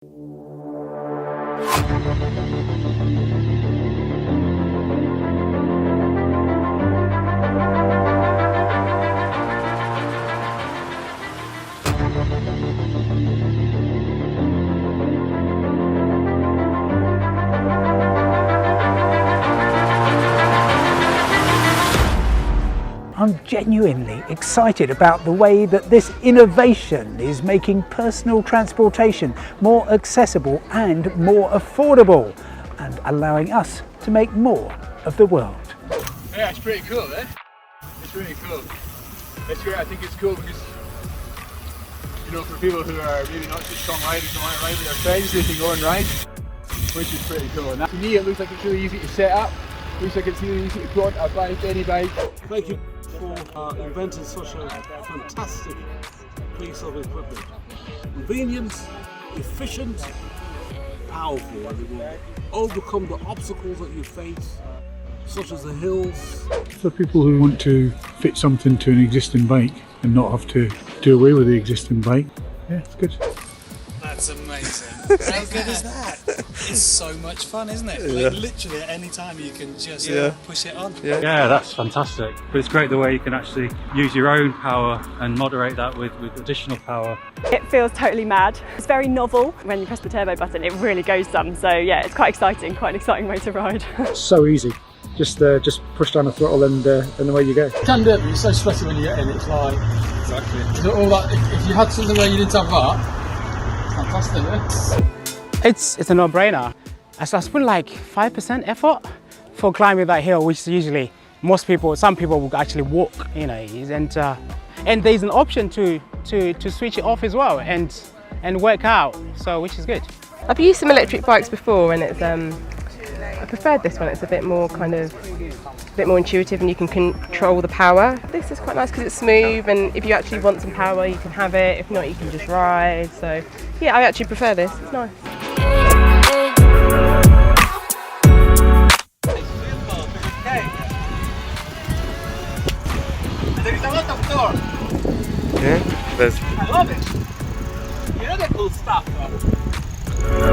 I'm genuinely excited about the way that this innovation is making personal transportation more accessible and more affordable, and allowing us to make more of the world. Yeah, it's pretty cool, eh? It's really cool. It's great. I think it's cool because, you know, for people who are maybe not such strong riders and want to ride with their friends, they can go and ride, which is pretty cool. And to me, it looks like it's really easy to set up. Looks like it's really easy to put on a bike, any bike. Thank you for inventing such a fantastic piece of equipment. Convenient, efficient, powerful, and it will overcome the obstacles that you face, such as the hills. For people who want to fit something to an existing bike and not have to do away with the existing bike, yeah, it's good. That's amazing. How good is that? It's so much fun, isn't it? Like literally at any time you can just push it on. Yeah, that's fantastic. But it's great the way you can actually use your own power and moderate that with additional power. It feels totally mad. It's very novel. When you press the turbo button, it really goes some. So yeah, it's quite exciting, quite an exciting way to ride. So easy. Just push down the throttle and away you go. You can do it, but you're so sweaty when you get in. It's like exactly. All that. If you had something where you didn't have that, fantastic. Eh? It's a no-brainer. I spend like 5% effort for climbing that hill, which is usually some people will actually walk, you know, and there's an option to switch it off as well and work out, so which is good. I've used some electric bikes before, and it's I preferred this one. It's a bit more intuitive, and you can control the power. This is quite nice because it's smooth, and if you actually want some power, you can have it. If not, you can just ride. So yeah, I actually prefer this. It's nice. I love it. You know the cool stuff though.